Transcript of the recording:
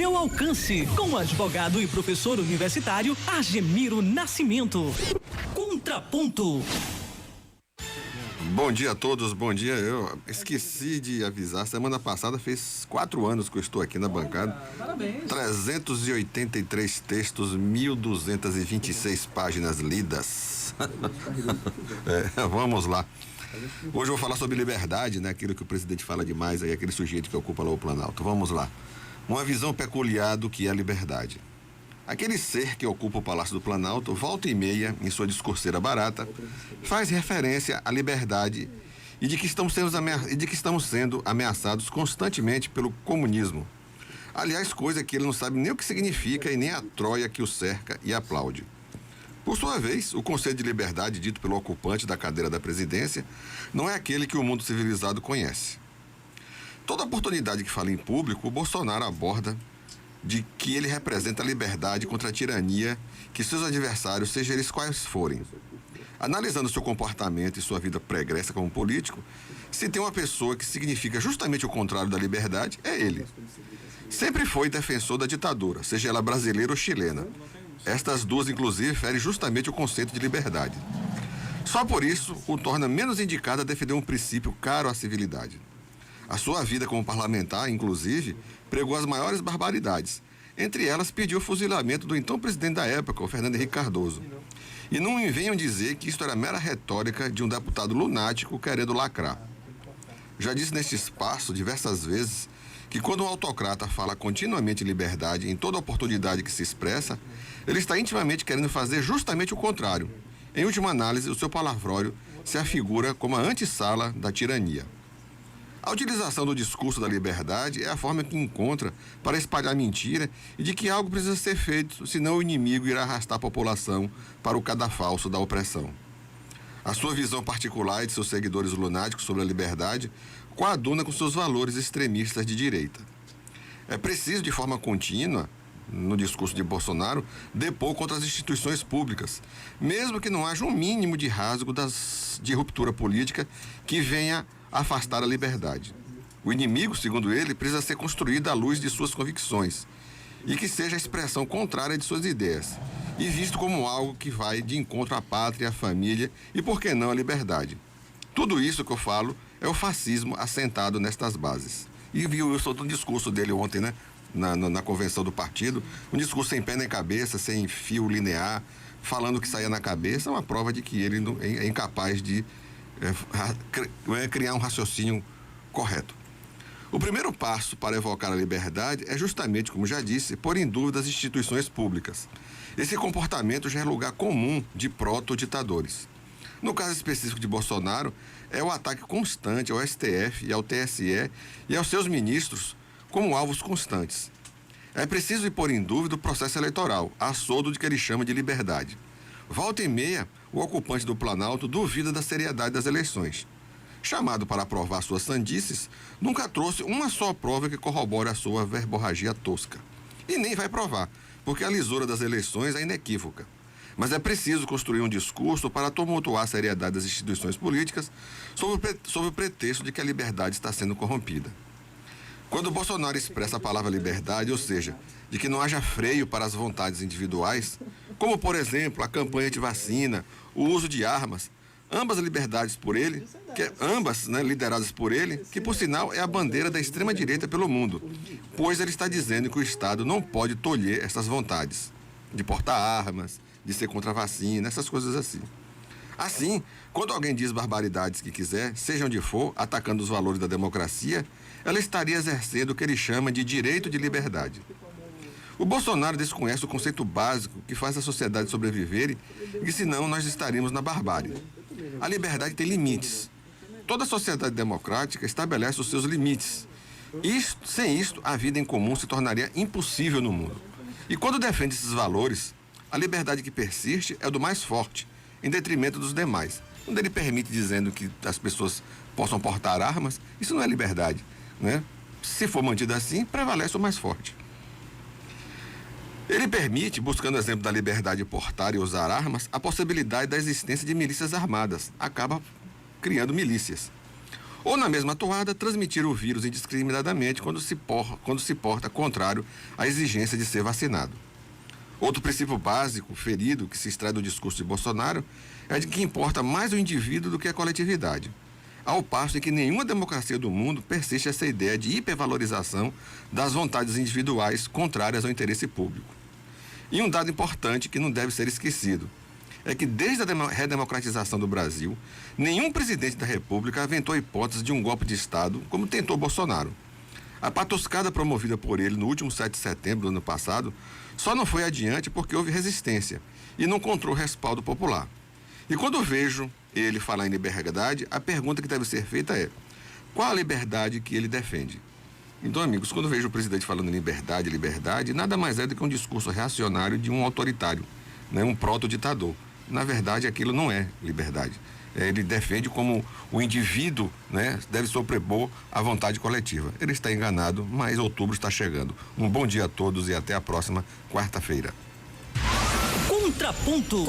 seu alcance, com o advogado e professor universitário Argemiro Nascimento. Contraponto. Bom dia a todos, bom dia. Eu esqueci de avisar, semana passada fez 4 anos que eu estou aqui na bancada. Parabéns. 383 textos, 1.226 páginas lidas. Vamos lá. Hoje eu vou falar sobre liberdade, né? Aquilo que o presidente fala demais aí, aquele sujeito que ocupa lá o Planalto. Vamos lá. Uma visão peculiar do que é a liberdade. Aquele ser que ocupa o Palácio do Planalto, volta e meia, em sua discurseira barata, faz referência à liberdade e de que estamos sendo ameaçados constantemente pelo comunismo. Aliás, coisa que ele não sabe nem o que significa e nem a Troia que o cerca e aplaude. Por sua vez, o conceito de liberdade dito pelo ocupante da cadeira da presidência não é aquele que o mundo civilizado conhece. Toda oportunidade que fala em público, o Bolsonaro aborda de que ele representa a liberdade contra a tirania que seus adversários, sejam eles quais forem. Analisando seu comportamento e sua vida pregressa como político, se tem uma pessoa que significa justamente o contrário da liberdade, é ele. Sempre foi defensor da ditadura, seja ela brasileira ou chilena. Estas duas, inclusive, ferem justamente o conceito de liberdade. Só por isso o torna menos indicado a defender um princípio caro à civilidade. A sua vida como parlamentar, inclusive, pregou as maiores barbaridades. Entre elas, pediu o fuzilamento do então presidente da época, o Fernando Henrique Cardoso. E não me venham dizer que isto era mera retórica de um deputado lunático querendo lacrar. Já disse neste espaço diversas vezes que quando um autocrata fala continuamente em liberdade em toda oportunidade que se expressa, ele está intimamente querendo fazer justamente o contrário. Em última análise, o seu palavrório se afigura como a antessala da tirania. A utilização do discurso da liberdade é a forma que encontra para espalhar mentira e de que algo precisa ser feito, senão o inimigo irá arrastar a população para o cadafalso da opressão. A sua visão particular e de seus seguidores lunáticos sobre a liberdade coaduna com seus valores extremistas de direita. É preciso, de forma contínua, no discurso de Bolsonaro, depor contra as instituições públicas, mesmo que não haja um mínimo de rasgo de ruptura política que venha afastar a liberdade. O inimigo, segundo ele, precisa ser construído à luz de suas convicções e que seja a expressão contrária de suas ideias e visto como algo que vai de encontro à pátria, à família e, por que não, à liberdade. Tudo isso que eu falo é o fascismo assentado nestas bases. E viu isso no discurso dele ontem, né? Na convenção do partido, um discurso sem pé nem cabeça, sem fio linear, falando o que saía na cabeça, é uma prova de que ele é incapaz de criar um raciocínio correto. O primeiro passo para evocar a liberdade é justamente, como já disse, pôr em dúvida as instituições públicas. Esse comportamento já é lugar comum de proto-ditadores. No caso específico de Bolsonaro, é o ataque constante ao STF e ao TSE e aos seus ministros como alvos constantes. É preciso pôr em dúvida o processo eleitoral, a soldo de que ele chama de liberdade. Volta e meia, o ocupante do Planalto duvida da seriedade das eleições. Chamado para provar suas sandices, nunca trouxe uma só prova que corrobore a sua verborragia tosca. E nem vai provar, porque a lisura das eleições é inequívoca. Mas é preciso construir um discurso para tumultuar a seriedade das instituições políticas sob o pretexto de que a liberdade está sendo corrompida. Quando Bolsonaro expressa a palavra liberdade, ou seja, de que não haja freio para as vontades individuais, como, por exemplo, a campanha de vacina, o uso de armas, ambas liberdades por ele, lideradas por ele, que, por sinal, é a bandeira da extrema-direita pelo mundo, pois ele está dizendo que o Estado não pode tolher essas vontades, de portar armas, de ser contra a vacina, essas coisas assim. Assim, quando alguém diz barbaridades que quiser, seja onde for, atacando os valores da democracia, ela estaria exercendo o que ele chama de direito de liberdade. O Bolsonaro desconhece o conceito básico que faz a sociedade sobreviver e que, senão, nós estaríamos na barbárie. A liberdade tem limites. Toda sociedade democrática estabelece os seus limites. Sem isto, a vida em comum se tornaria impossível no mundo. E quando defende esses valores, a liberdade que persiste é do mais forte, em detrimento dos demais. Quando ele permite dizendo que as pessoas possam portar armas, isso não é liberdade, né? Se for mantido assim, prevalece o mais forte. Ele permite, buscando o exemplo da liberdade de portar e usar armas, a possibilidade da existência de milícias armadas. Acaba criando milícias. Ou, na mesma toada, transmitir o vírus indiscriminadamente quando se porta contrário à exigência de ser vacinado. Outro princípio básico, ferido, que se extrai do discurso de Bolsonaro, é de que importa mais o indivíduo do que a coletividade. Ao passo em que nenhuma democracia do mundo persiste essa ideia de hipervalorização das vontades individuais contrárias ao interesse público. E um dado importante que não deve ser esquecido é que desde a redemocratização do Brasil, nenhum presidente da República aventou a hipótese de um golpe de Estado, como tentou Bolsonaro. A patuscada promovida por ele no último 7 de setembro do ano passado só não foi adiante porque houve resistência e não encontrou respaldo popular. E quando vejo ele falar em liberdade, a pergunta que deve ser feita é: qual a liberdade que ele defende? Então, amigos, quando vejo o presidente falando em liberdade, nada mais é do que um discurso reacionário de um autoritário, né? Um proto-ditador. Na verdade, aquilo não é liberdade. Ele defende como o indivíduo, né, deve sobrepor à vontade coletiva. Ele está enganado, mas outubro está chegando. Um bom dia a todos e até a próxima quarta-feira. Contraponto.